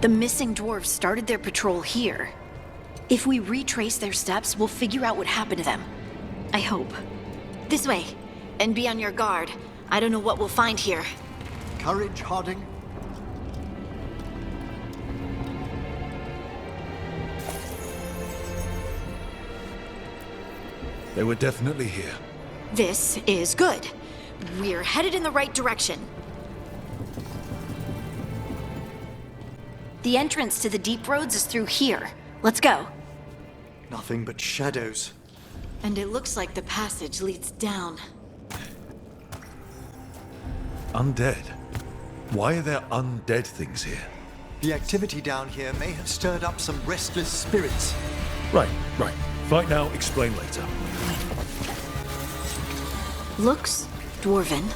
The missing dwarves started their patrol here. If we retrace their steps, we'll figure out what happened to them. I hope. This way. And be on your guard. I don't know what we'll find here. Courage, Harding. They were definitely here. This is good. We're headed in the right direction. The entrance to the deep roads is through here. Let's go. Nothing but shadows. And it looks like the passage leads down. Undead? Why are there undead things here? The activity down here may have stirred up some restless spirits. Right. Fight now, explain later. Looks dwarven.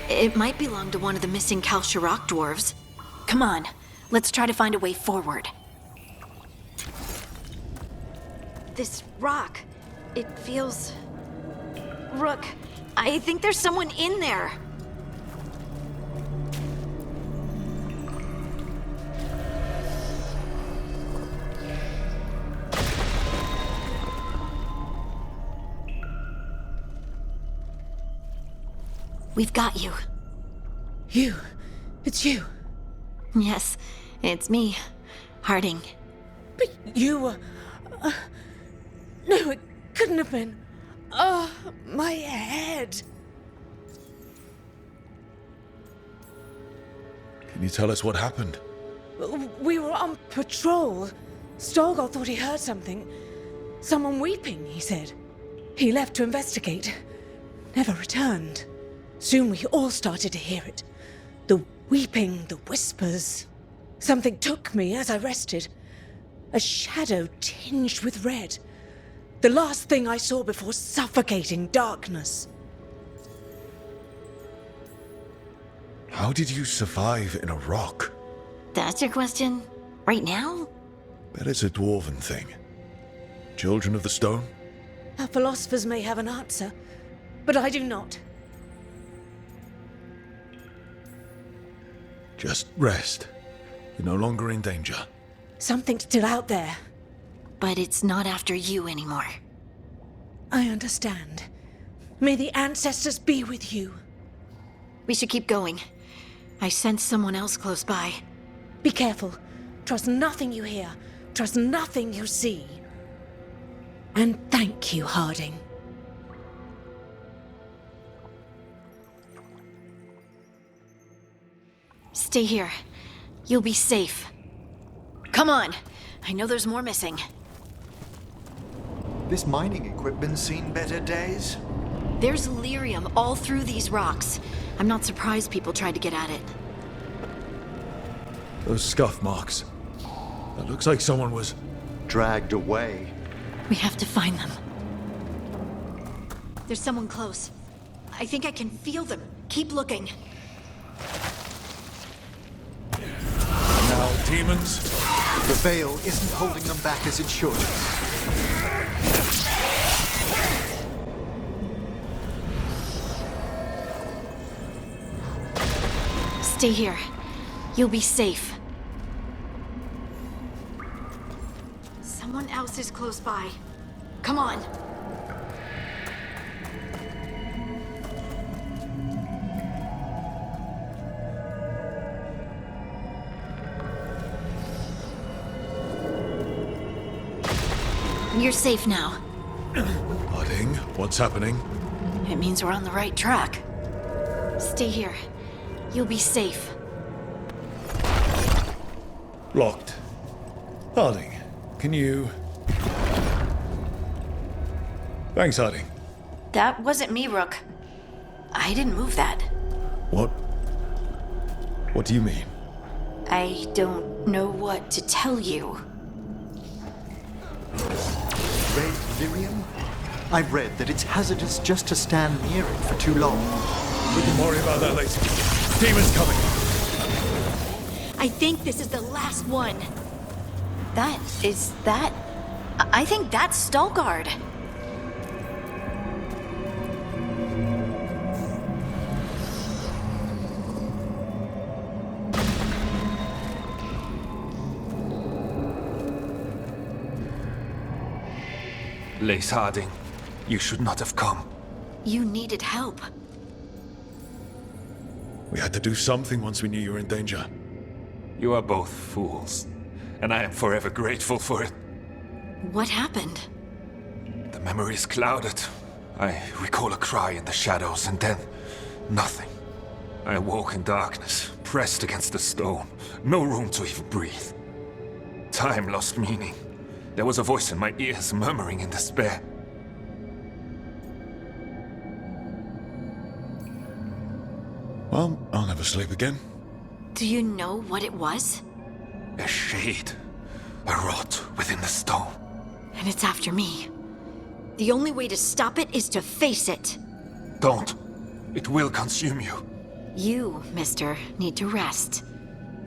It might belong to one of the missing Kalsharok dwarves. Come on, let's try to find a way forward. This rock, it feels... Rook, I think there's someone in there. We've got you. You? It's you? Yes, it's me, Harding. But you were... no, it couldn't have been. Oh, my head. Can you tell us what happened? We were on patrol. Stolgar thought he heard something. Someone weeping, he said. He left to investigate. Never returned. Soon we all started to hear it. The weeping, the whispers. Something took me as I rested. A shadow tinged with red. The last thing I saw before suffocating darkness. How did you survive in a rock? That's your question? Right now? Bet it's a dwarven thing. Children of the Stone? Our philosophers may have an answer, but I do not. Just rest. You're no longer in danger. Something's still out there. But it's not after you anymore. I understand. May the ancestors be with you. We should keep going. I sense someone else close by. Be careful. Trust nothing you hear. Trust nothing you see. And thank you, Harding. Stay here. You'll be safe. Come on. I know there's more missing. This mining equipment's seen better days. There's lyrium all through these rocks. I'm not surprised people tried to get at it. Those scuff marks. That looks like someone was... Dragged away. We have to find them. There's someone close. I think I can feel them. Keep looking. Now, demons. The veil isn't holding them back as it should. Stay here. You'll be safe. Someone else is close by. Come on. You're safe now. Harding, what's happening? It means we're on the right track. Stay here. You'll be safe. Locked. Harding, can you... Thanks, Harding. That wasn't me, Rook. I didn't move that. What? What do you mean? I don't know what to tell you. Red lyrium? I've read that it's hazardous just to stand near it for too long. We can worry about that later. Demons coming! I think this is the last one. I think that's Stalgard. Lace Harding, you should not have come. You needed help. We had to do something once we knew you were in danger. You are both fools, and I am forever grateful for it. What happened? The memory is clouded. I recall a cry in the shadows, and then nothing. I awoke in darkness, pressed against the stone. No room to even breathe. Time lost meaning. There was a voice in my ears murmuring in despair. Well, I'll never sleep again. Do you know what it was? A shade. A rot within the stone. And it's after me. The only way to stop it is to face it. Don't. It will consume you. You, mister, need to rest.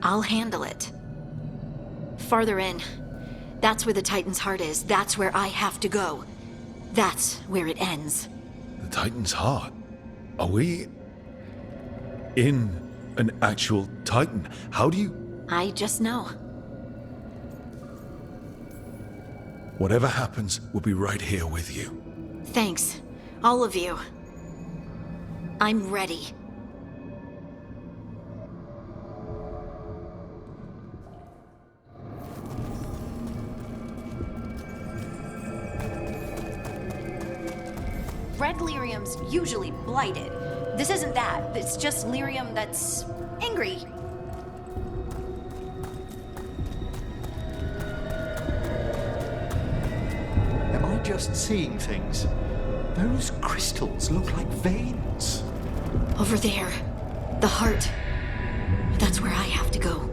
I'll handle it. Farther in. That's where the Titan's heart is. That's where I have to go. That's where it ends. The Titan's heart? Are we in an actual Titan? How do you... I just know. Whatever happens, we'll be right here with you. Thanks. All of you. I'm ready. Red lyrium's usually blighted. This isn't that. It's just lyrium that's angry. Am I just seeing things? Those crystals look like veins. Over there. The heart. That's where I have to go.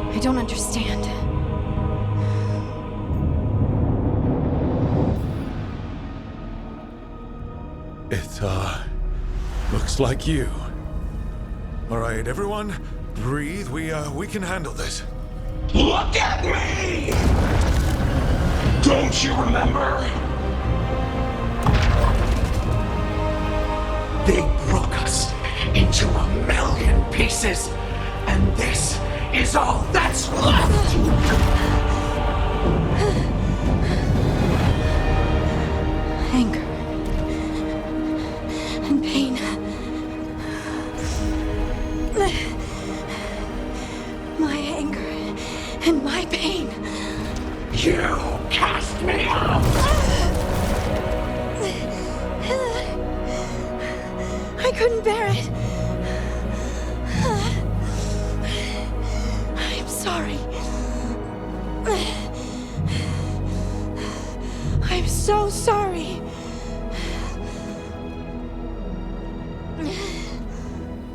I don't understand. It, looks like you. All right, everyone, breathe. We can handle this. Look at me! Don't you remember? They broke us into a million pieces, and this is all that's left! Anger. And pain. My anger and my pain. You cast me out! I couldn't bear it. I'm sorry. I'm so sorry.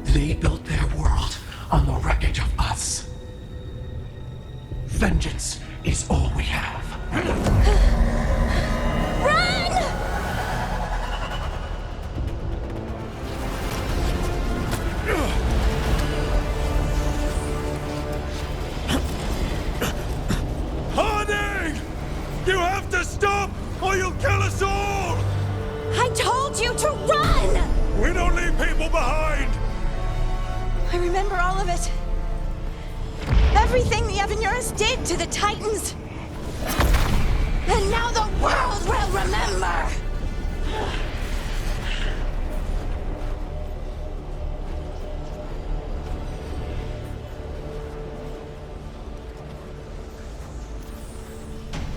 They built their world on the wreckage of us. Vengeance is all we have. Run! Harding! You have to stop, or you'll kill us all! I told you to run! We don't leave people behind! I remember all of it. Everything the Evanurus did to the Titans. And now the world will remember!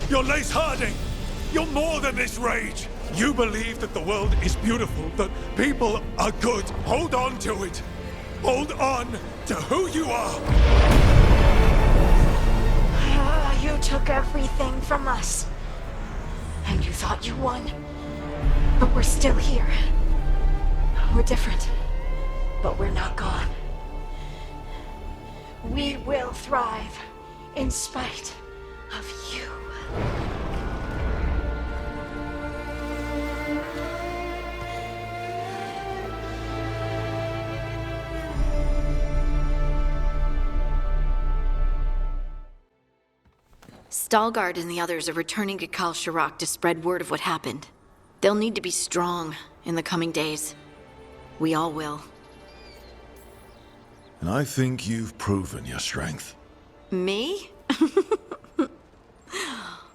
You're Lace Harding! You're more than this rage! You believe that the world is beautiful, that people are good. Hold on to it! Hold on to who you are! You took everything from us. And you thought you won. But we're still here. We're different. But we're not gone. We will thrive in spite of you. Stalgard and the others are returning to Kal Shirak to spread word of what happened. They'll need to be strong in the coming days. We all will. And I think you've proven your strength. Me?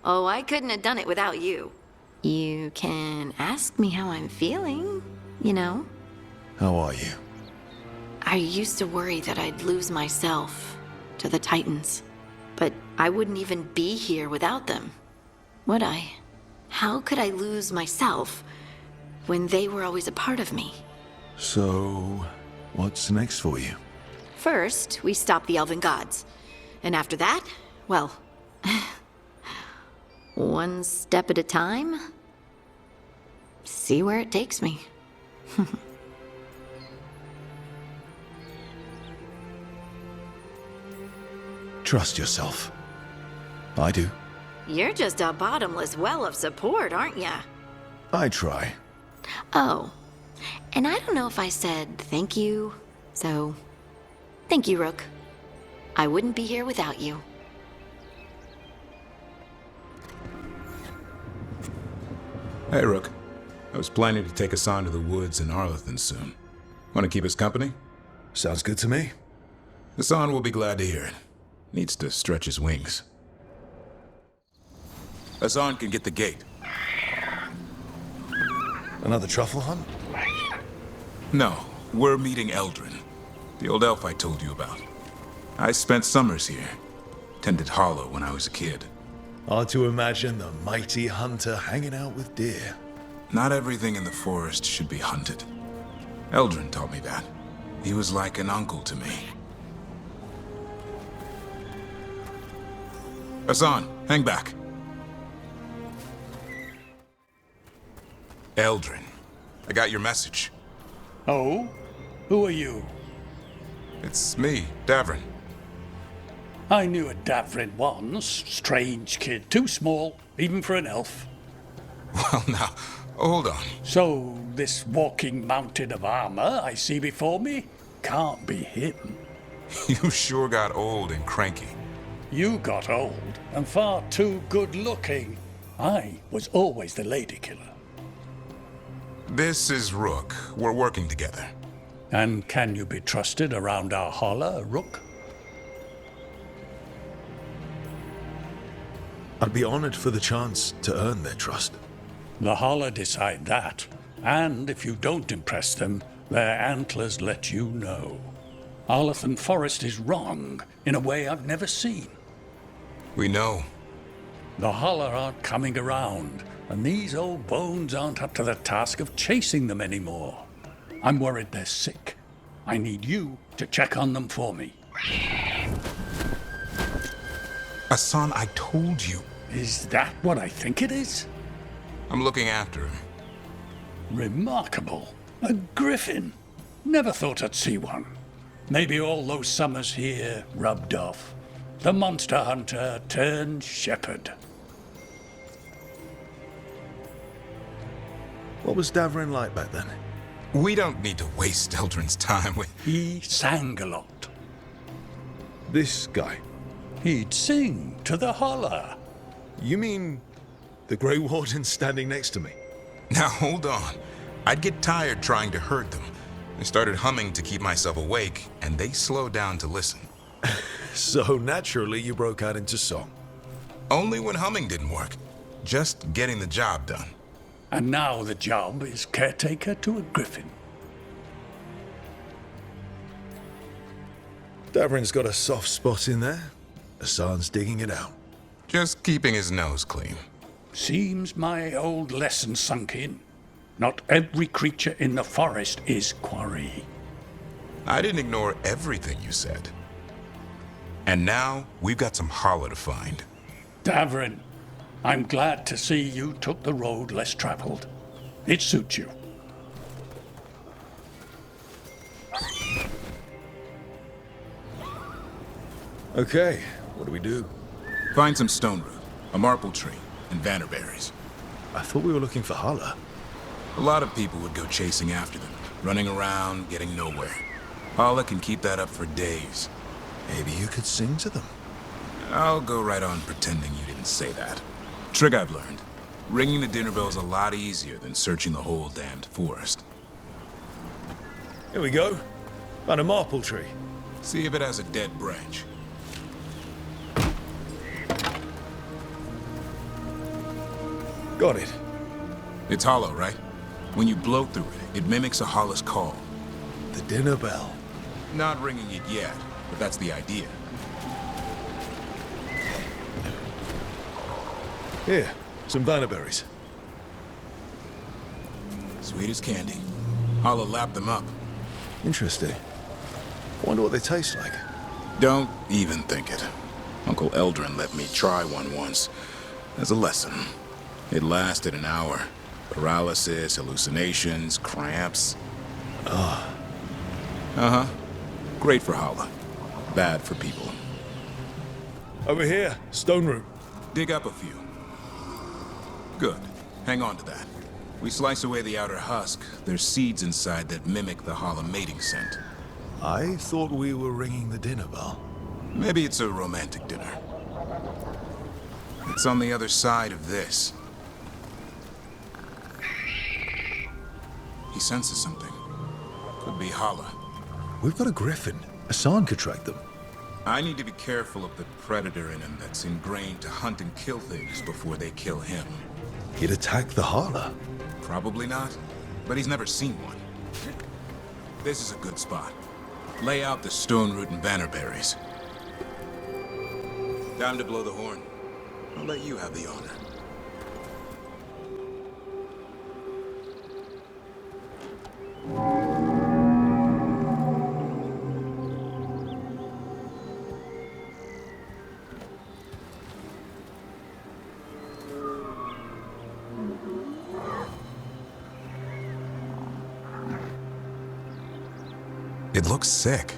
Oh, I couldn't have done it without you. You can ask me how I'm feeling, you know? How are you? I used to worry that I'd lose myself to the Titans. But I wouldn't even be here without them, would I? How could I lose myself when they were always a part of me? So, what's next for you? First, we stop the Elven gods. And after that, well, one step at a time. See where it takes me. Trust yourself. I do. You're just a bottomless well of support, aren't ya? I try. Oh, and I don't know if I said thank you, so thank you, Rook. I wouldn't be here without you. Hey, Rook. I was planning to take Hassan to the woods in Arlethan soon. Want to keep us company? Sounds good to me. Hassan will be glad to hear it. Needs to stretch his wings. Hassan can get the gate. Another truffle hunt? No, we're meeting Eldrin, the old elf I told you about. I spent summers here. Tended Hollow when I was a kid. Hard to imagine the mighty hunter hanging out with deer. Not everything in the forest should be hunted. Eldrin taught me that. He was like an uncle to me. Hassan, hang back. Eldrin, I got your message. Oh? Who are you? It's me, Davrin. I knew a Davrin once. Strange kid. Too small, even for an elf. Well, now, hold on. So, this walking mountain of armor I see before me can't be him. You sure got old and cranky. You got old and far too good looking. I was always the lady killer. This is Rook. We're working together. And can you be trusted around our holler, Rook? I'd be honored for the chance to earn their trust. The holler decide that. And if you don't impress them, their antlers let you know. Arlethan Forest is wrong in a way I've never seen. We know. The holler aren't coming around, and these old bones aren't up to the task of chasing them anymore. I'm worried they're sick. I need you to check on them for me. Hassan, I told you. Is that what I think it is? I'm looking after him. Remarkable. A griffin. Never thought I'd see one. Maybe all those summers here rubbed off. The monster hunter turned shepherd. What was Davrin like back then? We don't need to waste Eldrin's time with... He sang a lot. This guy? He'd sing to the holler. You mean the Grey Warden standing next to me? Now, hold on. I'd get tired trying to herd them. I started humming to keep myself awake, and they slowed down to listen. So naturally you broke out into song. Only when humming didn't work. Just getting the job done. And now the job is caretaker to a griffin. Davrin's got a soft spot in there. Hassan's digging it out. Just keeping his nose clean. Seems my old lesson sunk in. Not every creature in the forest is quarry. I didn't ignore everything you said. And now, we've got some holler to find. Davrin, I'm glad to see you took the road less traveled. It suits you. Okay, what do we do? Find some stone root, a marple tree, and vannerberries. I thought we were looking for Hala. A lot of people would go chasing after them, running around, getting nowhere. Hala can keep that up for days. Maybe you could sing to them. I'll go right on pretending you didn't say that. Trick I've learned. Ringing the dinner bell's a lot easier than searching the whole damned forest. Here we go. Found a maple tree. See if it has a dead branch. Got it. It's hollow, right? When you blow through it, it mimics a hollow's call. The dinner bell. Not ringing it yet, but that's the idea. Here, some bannerberries. Sweet as candy. Holla lapped them up. Interesting. Wonder what they taste like. Don't even think it. Uncle Eldrin let me try one once. As a lesson. It lasted an hour. Paralysis, hallucinations, cramps. Uh-huh. Great for Holla. Bad for people. Over here, stone root. Dig up a few. Good. Hang on to that. We slice away the outer husk. There's seeds inside that mimic the Holla mating scent. I thought we were ringing the dinner bell. Maybe it's a romantic dinner. It's on the other side of this. He senses something. Could be Holla. We've got a griffin. Hassan could track them. I need to be careful of the predator in him that's ingrained to hunt and kill things before they kill him. He'd attack the Hala. Probably not, but he's never seen one. This is a good spot. Lay out the stone root and bannerberries. Time to blow the horn. I'll let you have the honor. It looks sick.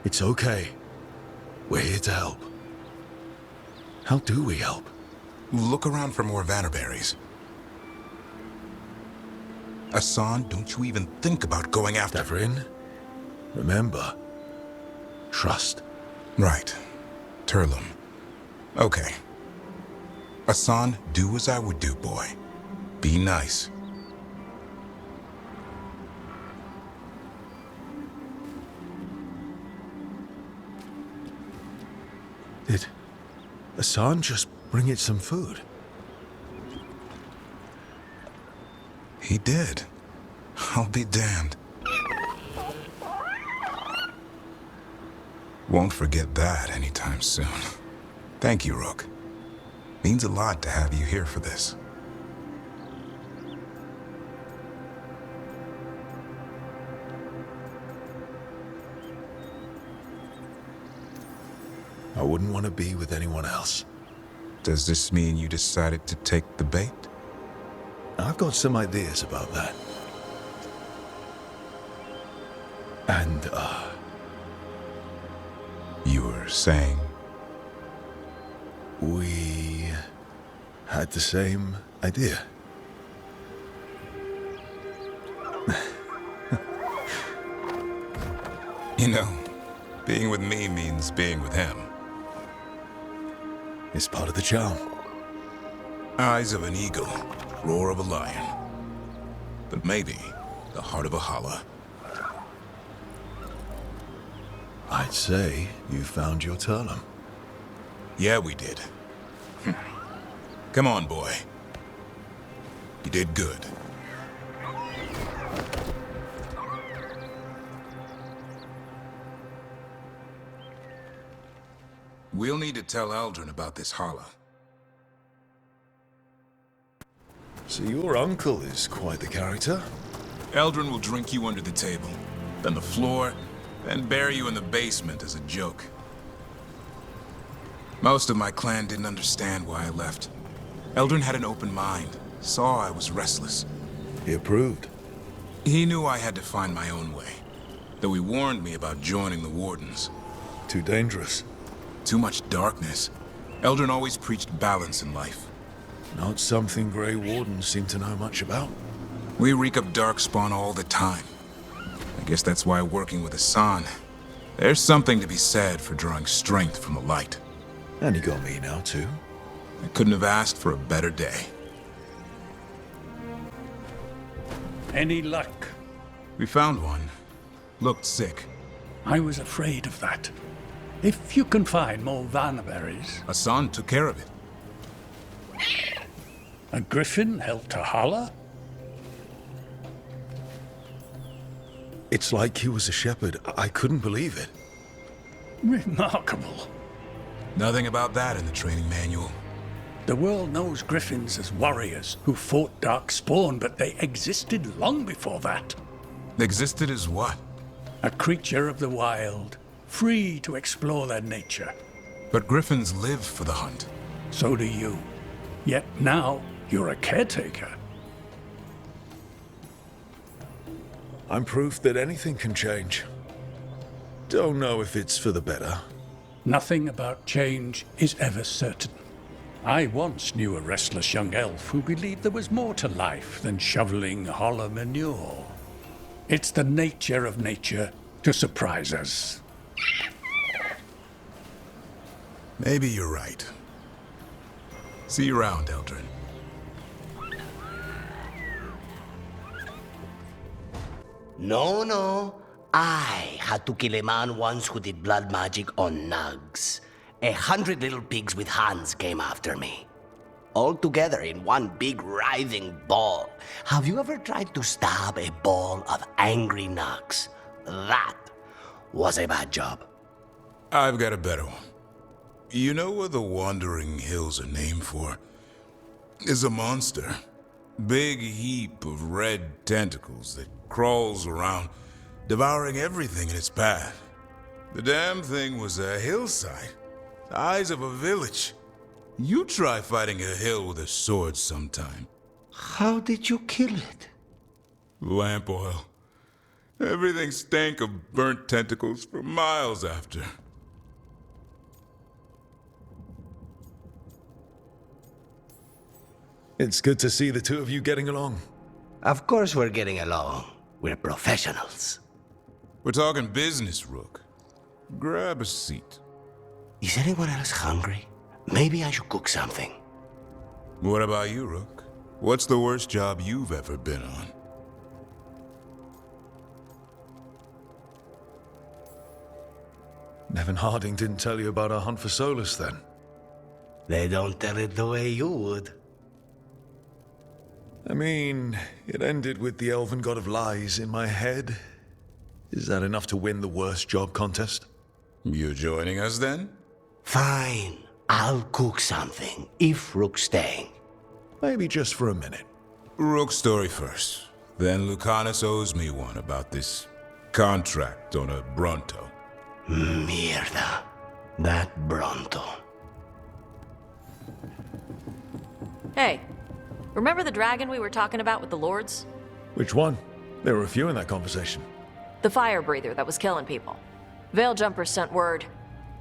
It's okay. We're here to help. How do we help? Look around for more vannerberries. Hassan, don't you even think about going after... Devrin, remember, trust. Right. Turlum. Okay. Hassan, do as I would do, boy. Be nice. Did Hassan just bring it some food? He did. I'll be damned. Won't forget that anytime soon. Thank you, Rook. Means a lot to have you here for this. I wouldn't want to be with anyone else. Does this mean you decided to take the bait? I've got some ideas about that. And, You were saying? We had the same idea. You know, being with me means being with him. It's part of the charm. Eyes of an eagle, roar of a lion. But maybe the heart of a holla. I'd say you found your Turlum. Yeah, we did. Come on, boy. You did good. We'll need to tell Eldrin about this holla. So your uncle is quite the character? Eldrin will drink you under the table, then the floor, then bury you in the basement as a joke. Most of my clan didn't understand why I left. Eldrin had an open mind, saw I was restless. He approved. He knew I had to find my own way, though he warned me about joining the Wardens. Too dangerous. Too much darkness. Eldrin always preached balance in life. Not something Grey Wardens seem to know much about. We reek of darkspawn all the time. I guess that's why working with Hassan, there's something to be said for drawing strength from the light. And he got me now, too. I couldn't have asked for a better day. Any luck? We found one. Looked sick. I was afraid of that. If you can find more vanberries. Hassan took care of it. A griffin helped to holler? It's like he was a shepherd. I couldn't believe it. Remarkable. Nothing about that in the training manual. The world knows griffins as warriors who fought Darkspawn, but they existed long before that. Existed as what? A creature of the wild, free to explore their nature. But griffins live for the hunt. So do you. Yet now, you're a caretaker. I'm proof that anything can change. Don't know if it's for the better. Nothing about change is ever certain. I once knew a restless young elf who believed there was more to life than shoveling hollow manure. It's the nature of nature to surprise us. Maybe you're right. See you around, Eldrin. No. I had to kill a man once who did blood magic on nugs. 100 little pigs with hands came after me. All together in one big writhing ball. Have you ever tried to stab a ball of angry nugs? That was a bad job. I've got a better one. You know what the Wandering Hills are named for? Is a monster. Big heap of red tentacles that crawls around, devouring everything in its path. The damn thing was a hillside, the eyes of a village. You try fighting a hill with a sword sometime. How did you kill it? Lamp oil. Everything stank of burnt tentacles for miles after. It's good to see the two of you getting along. Of course we're getting along. We're professionals. We're talking business, Rook. Grab a seat. Is anyone else hungry? Maybe I should cook something. What about you, Rook? What's the worst job you've ever been on? Nevin Harding didn't tell you about our hunt for Solus, then? They don't tell it the way you would. I mean, it ended with the elven god of lies in my head. Is that enough to win the worst job contest? You joining us, then? Fine. I'll cook something, if Rook's staying. Maybe just for a minute. Rook's story first. Then Lucanus owes me one about this contract on a Bronto. Mierda. That Bronto. Hey, remember the dragon we were talking about with the lords? Which one? There were a few in that conversation. The fire breather that was killing people. Veiljumpers sent word.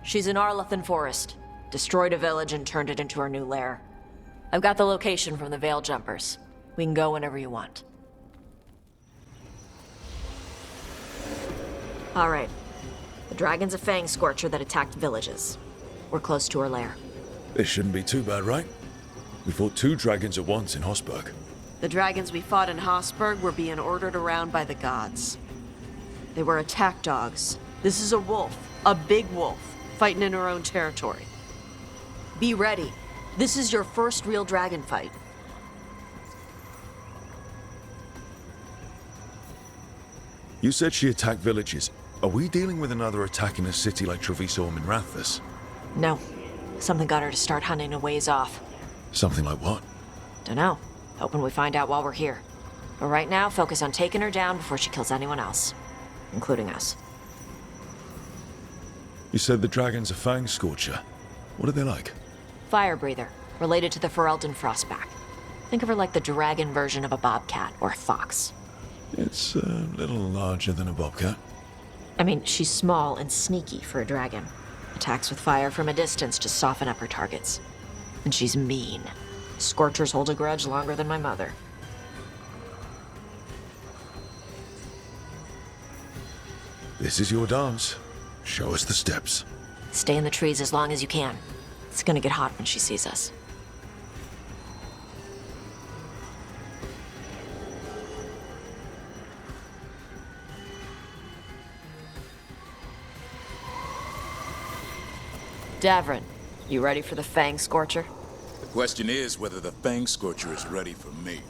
She's in Arlethan Forest. Destroyed a village and turned it into her new lair. I've got the location from the Veiljumpers. We can go whenever you want. All right. The dragon's a fang scorcher that attacked villages. We're close to her lair. This shouldn't be too bad, right? We fought 2 dragons at once in Hosberg. The dragons we fought in Hosberg were being ordered around by the gods. They were attack dogs. This is a wolf, a big wolf, fighting in her own territory. Be ready. This is your first real dragon fight. You said she attacked villages. Are we dealing with another attack in a city like Treviso or Minrathus? No. Something got her to start hunting a ways off. Something like what? Dunno. Hoping we find out while we're here. But right now, focus on taking her down before she kills anyone else. Including us. You said the dragon's a fang scorcher. What are they like? Fire breather. Related to the Ferelden Frostback. Think of her like the dragon version of a bobcat or a fox. It's a little larger than a bobcat. I mean, she's small and sneaky for a dragon. Attacks with fire from a distance to soften up her targets. And she's mean. Scorchers hold a grudge longer than my mother. This is your dance. Show us the steps. Stay in the trees as long as you can. It's gonna get hot when she sees us. Davrin, you ready for the Fang Scorcher? The question is whether the Fang Scorcher is ready for me.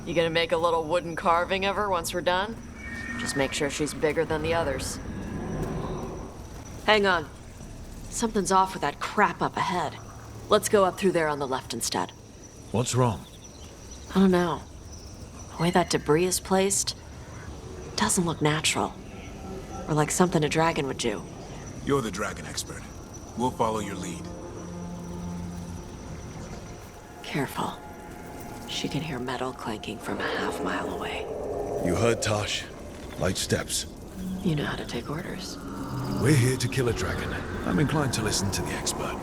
You gonna make a little wooden carving of her once we're done? Just make sure she's bigger than the others. Hang on. Something's off with that crap up ahead. Let's go up through there on the left instead. What's wrong? I don't know. The way that debris is placed doesn't look natural. Or like something a dragon would do. You're the dragon expert. We'll follow your lead. Careful. She can hear metal clanking from a half-mile away. You heard Tosh. Light steps. You know how to take orders. We're here to kill a dragon. I'm inclined to listen to the expert.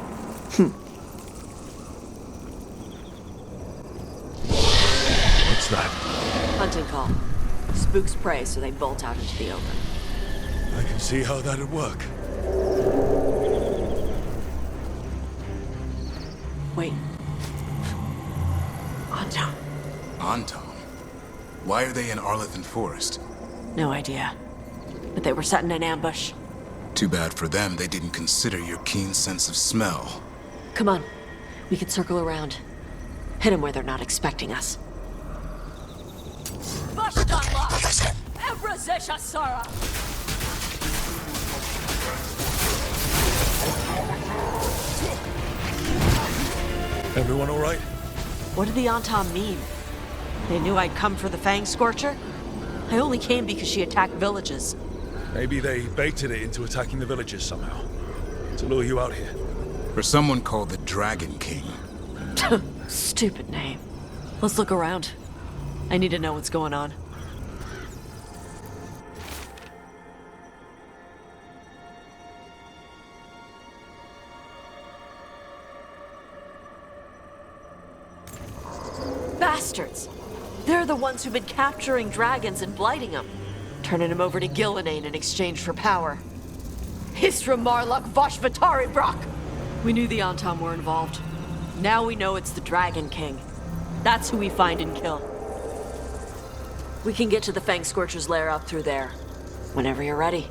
What's that? Hunting call. Spooks prey, so they bolt out into the open. I can see how that'd work. Wait. Anton. Anton? Why are they in Arlethan Forest? No idea. But they were setting an ambush. Too bad for them they didn't consider your keen sense of smell. Come on. We can circle around. Hit them where they're not expecting us. Everyone all right? What did the Anton mean? They knew I'd come for the Fang Scorcher? I only came because she attacked villages. Maybe they baited it into attacking the villagers somehow. To lure you out here. For someone called the Dragon King. Stupid name. Let's look around. I need to know what's going on. Bastards! They're the ones who've been capturing dragons and blighting them. Turning them over to Gillinane in exchange for power. Hisra Marluk Vashvatari Brock! We knew the Antom were involved. Now we know it's the Dragon King. That's who we find and kill. We can get to the Fang Scorcher's lair up through there. Whenever you're ready.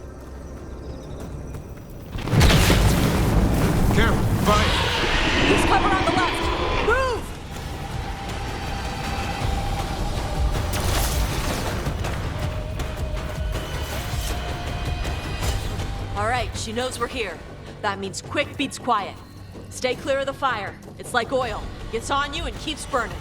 Careful, fire! Please cover on the left! Move! All right, she knows we're here. That means quick beats quiet. Stay clear of the fire. It's like oil. Gets on you and keeps burning.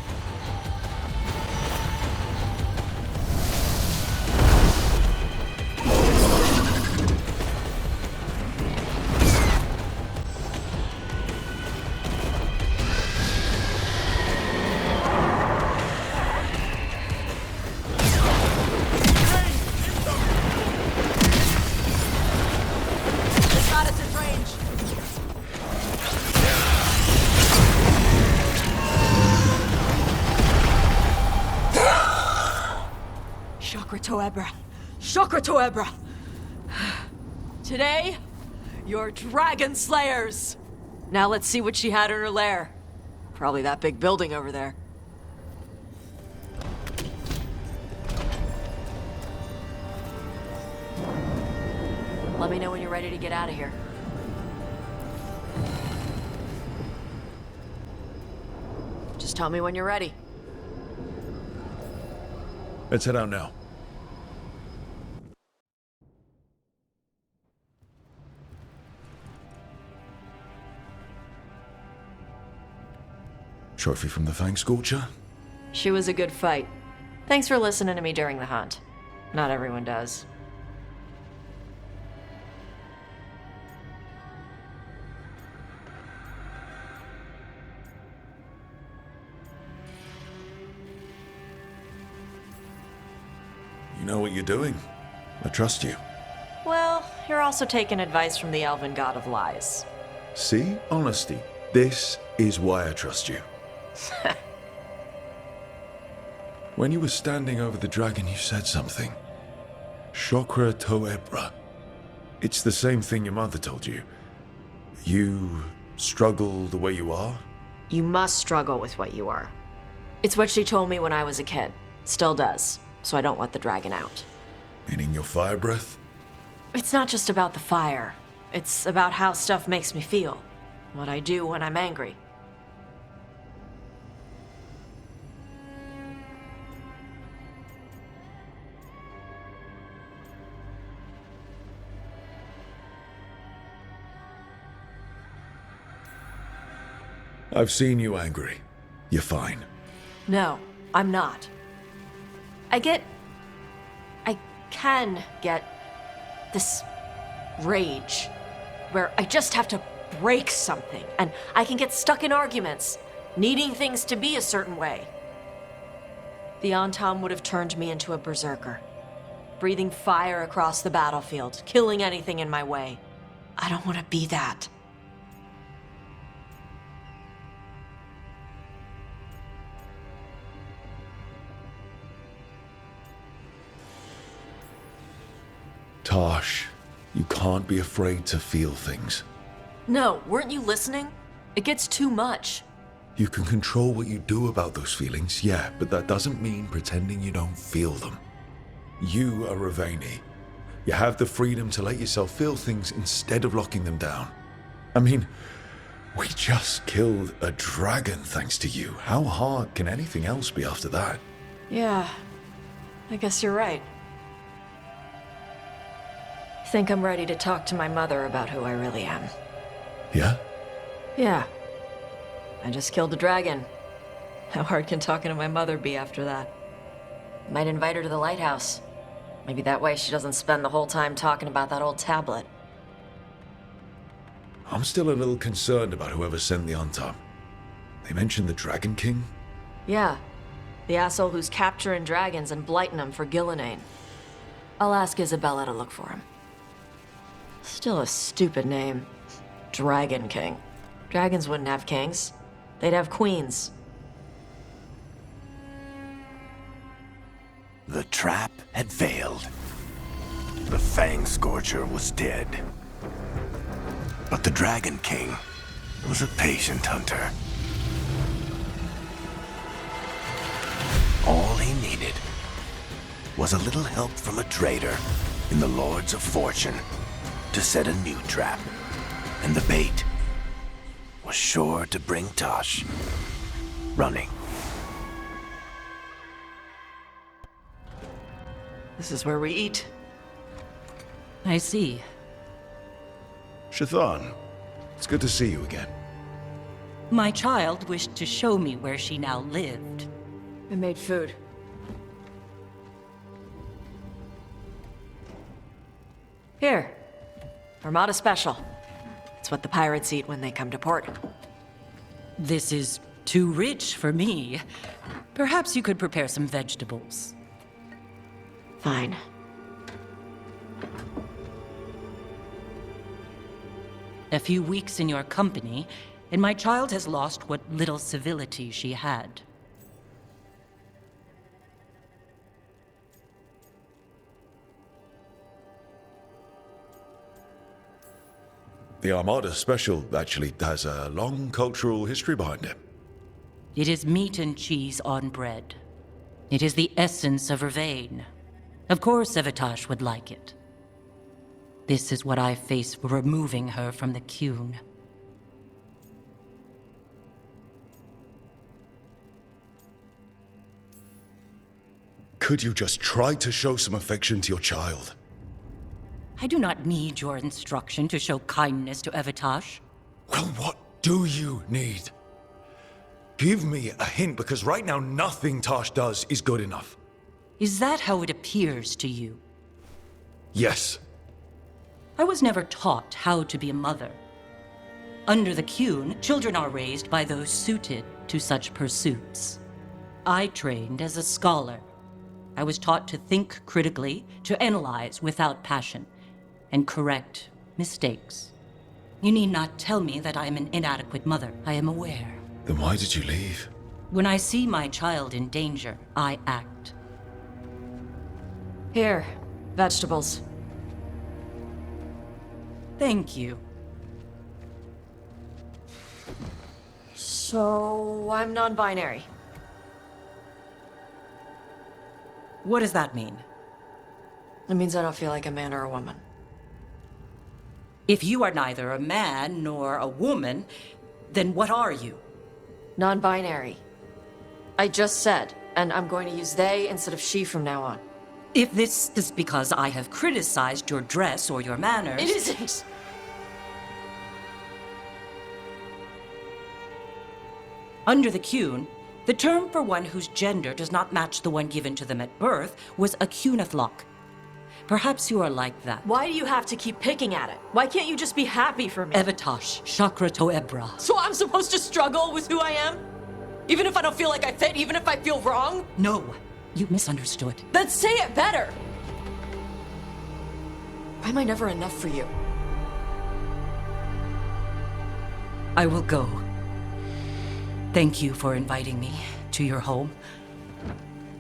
Shokra Toebra! Today, you're Dragon Slayers! Now let's see what she had in her lair. Probably that big building over there. Let me know when you're ready to get out of here. Just tell me when you're ready. Let's head out now. Trophy from the Fang Scorcher? She was a good fight. Thanks for listening to me during the hunt. Not everyone does. You know what you're doing. I trust you. Well, you're also taking advice from the elven god of lies. See? Honesty. This is why I trust you. When you were standing over the dragon, you said something. Shokra Toebra. It's the same thing your mother told you. You struggle the way you are? You must struggle with what you are. It's what she told me when I was a kid. Still does, so I don't let the dragon out. Meaning your fire breath? It's not just about the fire. It's about how stuff makes me feel. What I do when I'm angry. I've seen you angry. You're fine. No, I'm not. I can get this rage where I just have to break something, and I can get stuck in arguments, needing things to be a certain way. The Antam would have turned me into a berserker, breathing fire across the battlefield, killing anything in my way. I don't want to be that. Tosh, you can't be afraid to feel things. No, weren't you listening? It gets too much. You can control what you do about those feelings, yeah, but that doesn't mean pretending you don't feel them. You are Ravani. You have the freedom to let yourself feel things instead of locking them down. I mean, we just killed a dragon thanks to you. How hard can anything else be after that? Yeah, I guess you're right. I think I'm ready to talk to my mother about who I really am. Yeah? Yeah. I just killed a dragon. How hard can talking to my mother be after that? Might invite her to the lighthouse. Maybe that way she doesn't spend the whole time talking about that old tablet. I'm still a little concerned about whoever sent the Antam. They mentioned the Dragon King? Yeah. The asshole who's capturing dragons and blighting them for Gillinane. I'll ask Isabella to look for him. Still a stupid name. Dragon King. Dragons wouldn't have kings. They'd have queens. The trap had failed. The Fang Scorcher was dead. But the Dragon King was a patient hunter. All he needed was a little help from a trader in the Lords of Fortune to set a new trap. And the bait was sure to bring Tosh running. This is where we eat. I see. Shathan, it's good to see you again. My child wished to show me where she now lived. I made food. Here. Armada Special. It's what the pirates eat when they come to port. This is too rich for me. Perhaps you could prepare some vegetables. Fine. A few weeks in your company, and my child has lost what little civility she had. The Armada Special actually has a long cultural history behind it. It is meat and cheese on bread. It is the essence of Vervain. Of course Evitash would like it. This is what I face for removing her from the Qun. Could you just try to show some affection to your child? I do not need your instruction to show kindness to Evitash. Well, what do you need? Give me a hint, because right now nothing Tosh does is good enough. Is that how it appears to you? Yes. I was never taught how to be a mother. Under the Qun, children are raised by those suited to such pursuits. I trained as a scholar. I was taught to think critically, to analyze without passion, and correct mistakes. You need not tell me that I am an inadequate mother. I am aware. Then why did you leave? When I see my child in danger, I act. Here, vegetables. Thank you. So, I'm non-binary. What does that mean? It means I don't feel like a man or a woman. If you are neither a man nor a woman, then what are you? Non-binary. I just said, and I'm going to use they instead of she from now on. If this is because I have criticized your dress or your manners... It isn't! Under the Cune, the term for one whose gender does not match the one given to them at birth was a Cunethlok. Perhaps you are like that. Why do you have to keep picking at it? Why can't you just be happy for me? Evatash, Chakra Toebra. So I'm supposed to struggle with who I am? Even if I don't feel like I fit, even if I feel wrong? No, you misunderstood. Then say it better! Why am I never enough for you? I will go. Thank you for inviting me to your home.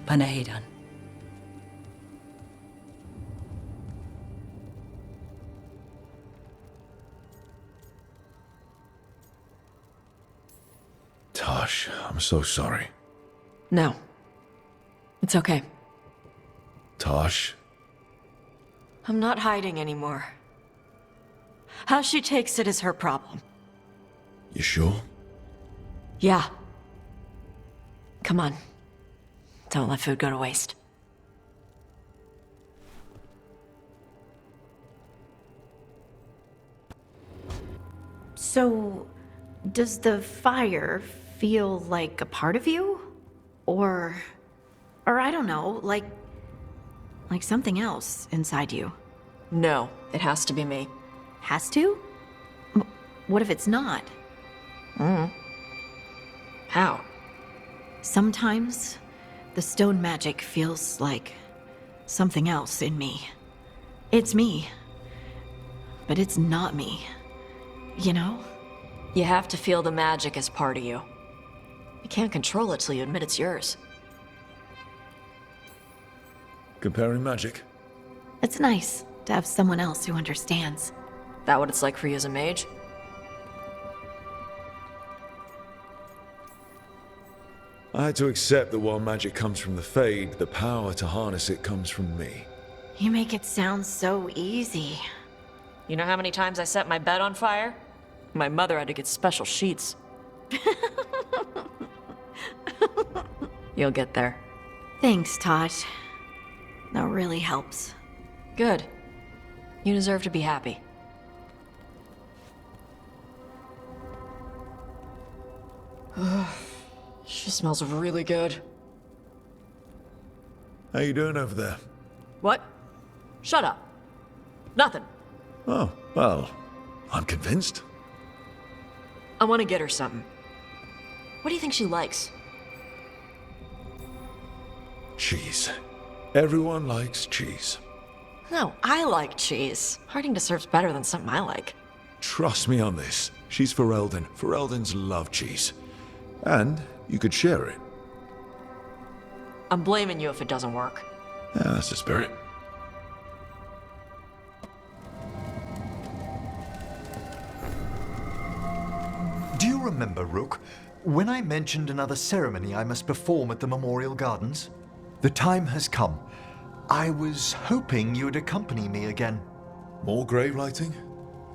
Panahedan. Tosh, I'm so sorry. No. It's okay. Tosh? I'm not hiding anymore. How she takes it is her problem. You sure? Yeah. Come on. Don't let food go to waste. So, does the fire feel like a part of you? Or I don't know, like something else inside you? No, it has to be me. Has to? What if it's not? How? Sometimes the stone magic feels like something else in me. It's me, but it's not me. You know? You have to feel the magic as part of you. You can't control it till you admit it's yours. Comparing magic? It's nice to have someone else who understands. That what it's like for you as a mage? I had to accept that while magic comes from the Fade, the power to harness it comes from me. You make it sound so easy. You know how many times I set my bed on fire? My mother had to get special sheets. You'll get there. Thanks, Tosh. That really helps. Good. You deserve to be happy. She smells really good. How you doing over there? What? Shut up. Nothing. Oh, well, I'm convinced. I want to get her something. What do you think she likes? Cheese. Everyone likes cheese. No, I like cheese. Harding deserves better than something I like. Trust me on this. She's Ferelden. Fereldens love cheese. And you could share it. I'm blaming you if it doesn't work. Yeah, that's the spirit. Do you remember, Rook, when I mentioned another ceremony I must perform at the Memorial Gardens? The time has come. I was hoping you'd accompany me again. More grave lighting?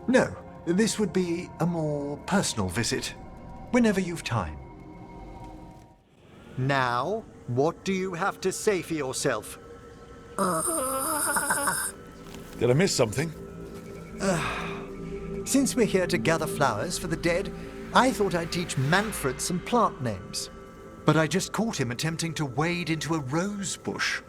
No, this would be a more personal visit. Whenever you've time. Now, what do you have to say for yourself? Did I miss something? Since we're here to gather flowers for the dead, I thought I'd teach Manfred some plant names. But I just caught him attempting to wade into a rose bush.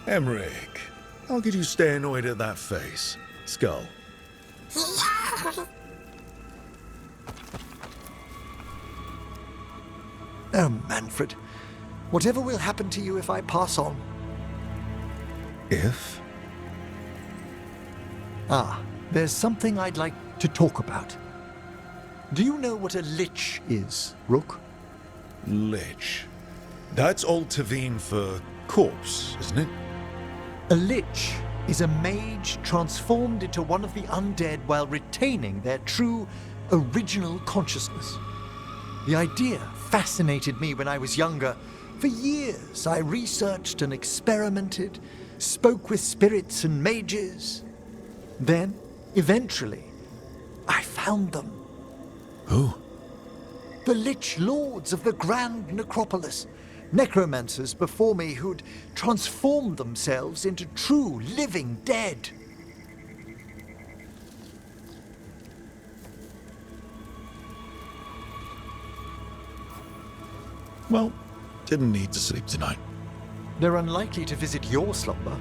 Emmerich, how could you stay annoyed at that face? Skull. Oh, Manfred. Whatever will happen to you if I pass on? If? Ah, there's something I'd like to talk about. Do you know what a lich is, Rook? Lich. That's Old Tavine for corpse, isn't it? A lich is a mage transformed into one of the undead while retaining their true, original consciousness. The idea fascinated me when I was younger. For years, I researched and experimented, spoke with spirits and mages. Then, eventually, I found them. Who? The Lich Lords of the Grand Necropolis. Necromancers before me who'd transformed themselves into true living dead. Well, didn't need to sleep tonight. They're unlikely to visit your slumber.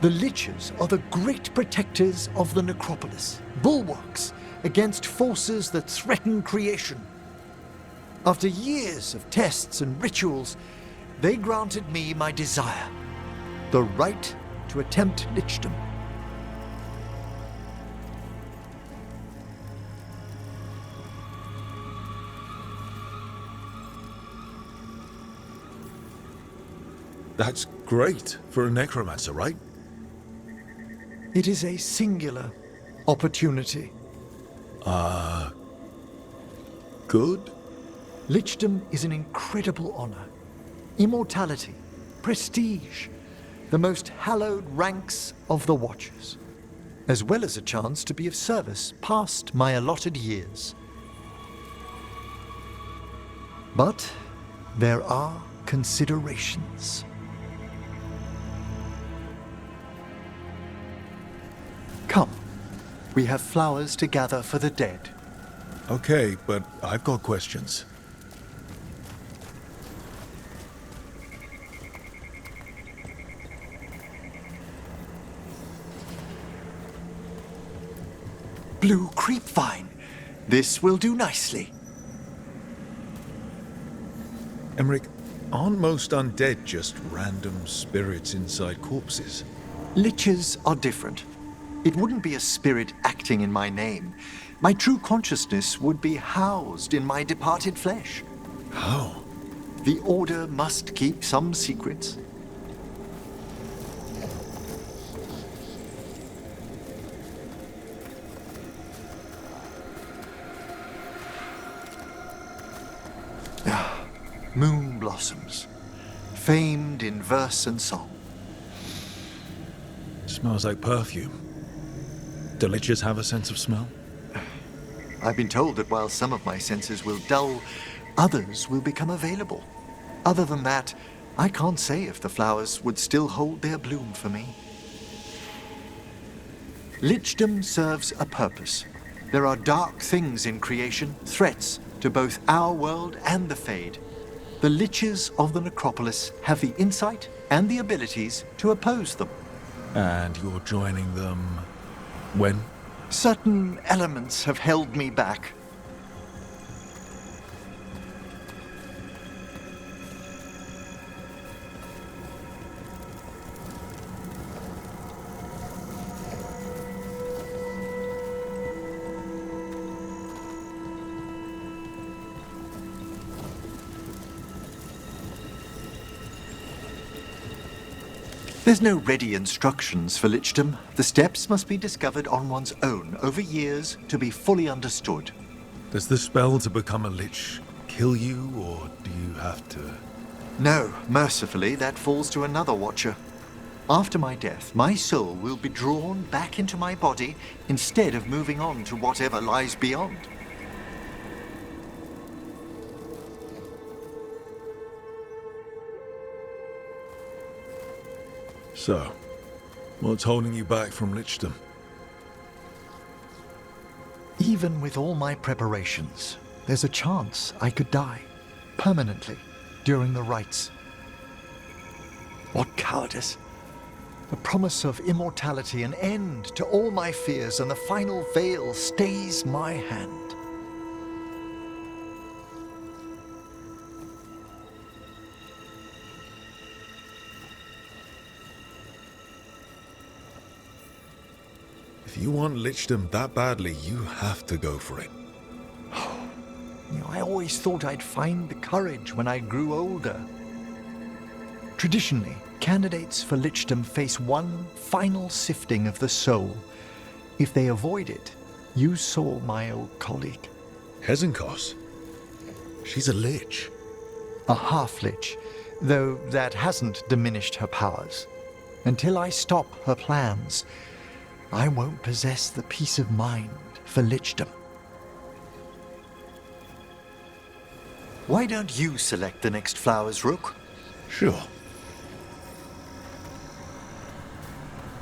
The Liches are the great protectors of the necropolis, bulwarks against forces that threaten creation. After years of tests and rituals, they granted me my desire, the right to attempt lichdom. That's great for a necromancer, right? It is a singular opportunity. Good? Lichdom is an incredible honor. Immortality, prestige, the most hallowed ranks of the Watchers, as well as a chance to be of service past my allotted years. But there are considerations. Come, we have flowers to gather for the dead. Okay, but I've got questions. Blue creepvine. This will do nicely. Emmerich, aren't most undead just random spirits inside corpses? Liches are different. It wouldn't be a spirit acting in my name. My true consciousness would be housed in my departed flesh. How? The Order must keep some secrets. Moon blossoms, famed in verse and song. Smells like perfume. Do liches have a sense of smell? I've been told that while some of my senses will dull, others will become available. Other than that, I can't say if the flowers would still hold their bloom for me. Lichdom serves a purpose. There are dark things in creation, threats to both our world and the Fade. The Liches of the Necropolis have the insight and the abilities to oppose them. And you're joining them when? Certain elements have held me back. There's no ready instructions for lichdom. The steps must be discovered on one's own over years to be fully understood. Does the spell to become a lich kill you, or do you have to? No, mercifully, that falls to another Watcher. After my death, my soul will be drawn back into my body instead of moving on to whatever lies beyond. So, what's holding you back from lichdom? Even with all my preparations, there's a chance I could die permanently during the rites. What cowardice! The promise of immortality, an end to all my fears, and the final veil stays my hand. If you want lichdom that badly, you have to go for it. I always thought I'd find the courage when I grew older. Traditionally, Candidates for lichdom face one final sifting of the soul. If they avoid it, you saw my old colleague. Hezenkos? She's a lich. A half-lich, though that hasn't diminished her powers. Until I stop her plans, I won't possess the peace of mind for lichdom. Why don't you select the next flowers, Rook? Sure.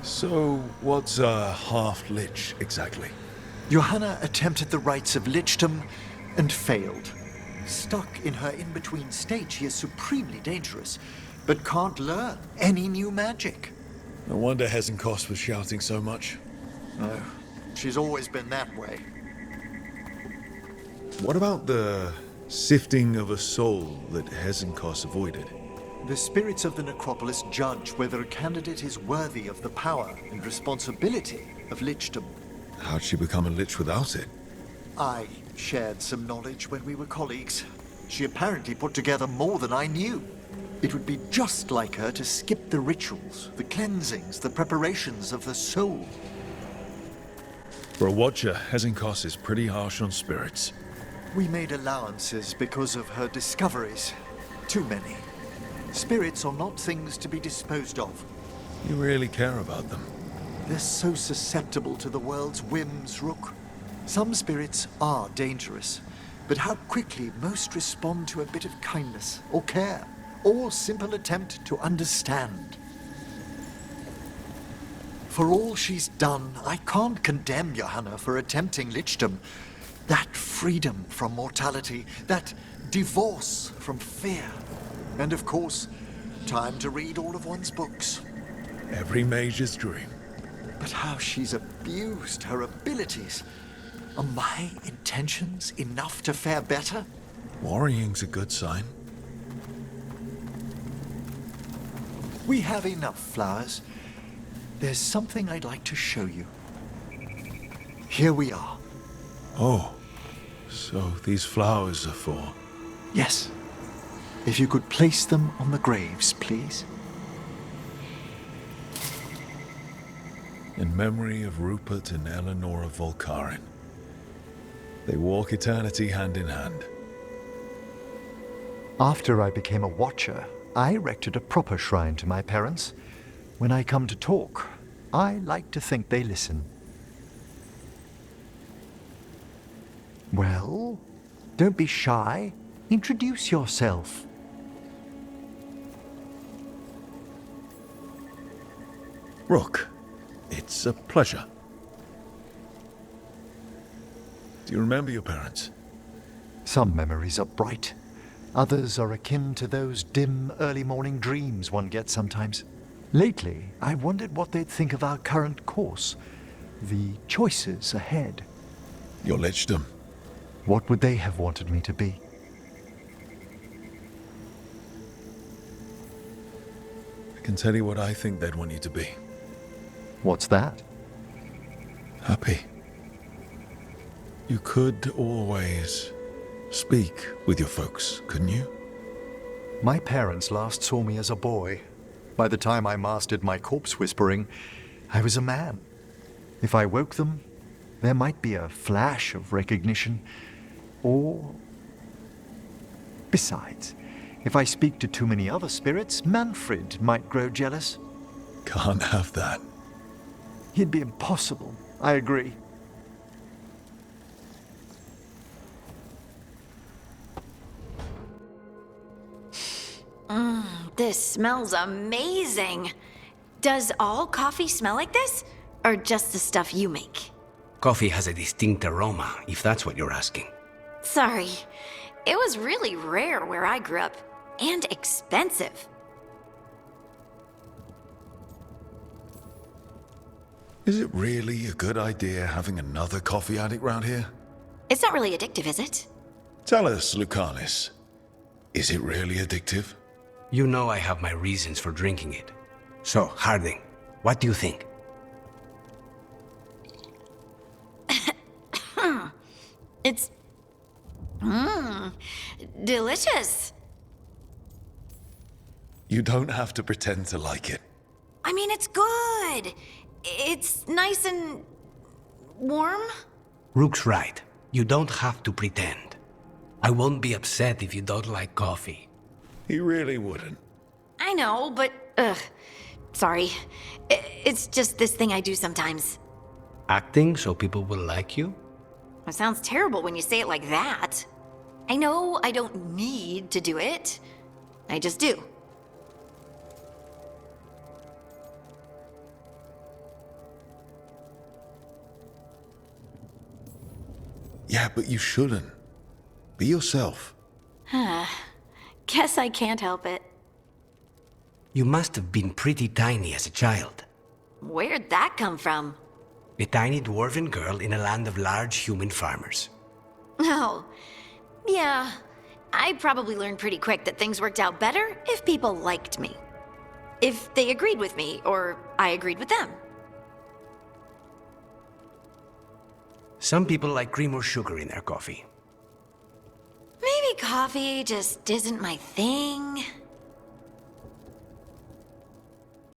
So, what's a half-lich exactly? Johanna attempted the rites of lichdom and failed. Stuck in her in-between state, she is supremely dangerous, but can't learn any new magic. No wonder Hezenkos was shouting so much. No, she's always been that way. What about the sifting of a soul that Hezenkos avoided? The spirits of the necropolis judge whether a candidate is worthy of the power and responsibility of lichdom. How'd she become a lich without it? I shared some knowledge when we were colleagues. She apparently put together more than I knew. It would be just like her to skip the rituals, the cleansings, the preparations of the soul. For a watcher, Hezenkos is pretty harsh on spirits. We made allowances because of her discoveries. Too many. Spirits are not things to be disposed of. You really care about them. They're so susceptible to the world's whims, Rook. Some spirits are dangerous, but how quickly most respond to a bit of kindness or care, or simple attempt to understand. For all she's done, I can't condemn Johanna for attempting lichdom. That freedom from mortality, that divorce from fear. And of course, time to read all of one's books. Every mage's dream. But how she's abused her abilities. Are my intentions enough to fare better? Worrying's a good sign. We have enough flowers. There's something I'd like to show you. Here we are. Oh, so these flowers are for... Yes. If you could place them on the graves, please. In memory of Rupert and Eleanor of Volkaren. They walk eternity hand in hand. After I became a watcher, I erected a proper shrine to my parents. When I come to talk, I like to think they listen. Well, don't be shy. Introduce yourself. Rook, it's a pleasure. Do you remember your parents? Some memories are bright. Others are akin to those dim, early morning dreams one gets sometimes. Lately, I wondered what they'd think of our current course, the choices ahead. Your lichdom. What would they have wanted me to be? I can tell you what I think they'd want you to be. What's that? Happy. You could always speak with your folks, couldn't you? My parents last saw me as a boy. By the time I mastered my corpse whispering, I was a man. If I woke them, there might be a flash of recognition, or... Besides, if I speak to too many other spirits, Manfred might grow jealous. Can't have that. He'd be impossible, I agree. This smells amazing. Does all coffee smell like this? Or just the stuff you make? Coffee has a distinct aroma, if that's what you're asking. Sorry. It was really rare where I grew up. And expensive. Is it really a good idea having another coffee addict round here? It's not really addictive, is it? Tell us, Lucanus. Is it really addictive? You know I have my reasons for drinking it. So, Harding, what do you think? It's... delicious. You don't have to pretend to like it. I mean, it's good. It's nice and warm. Rook's right. You don't have to pretend. I won't be upset if you don't like coffee. He really wouldn't. I know, but sorry. It's just this thing I do sometimes. Acting so people will like you? It sounds terrible when you say it like that. I know I don't need to do it. I just do. Yeah, but you shouldn't. Be yourself. Guess I can't help it. You must have been pretty tiny as a child. Where'd that come from? A tiny dwarven girl in a land of large human farmers. Oh, yeah. I probably learned pretty quick that things worked out better if people liked me. If they agreed with me, or I agreed with them. Some people like cream or sugar in their coffee. Maybe coffee just isn't my thing.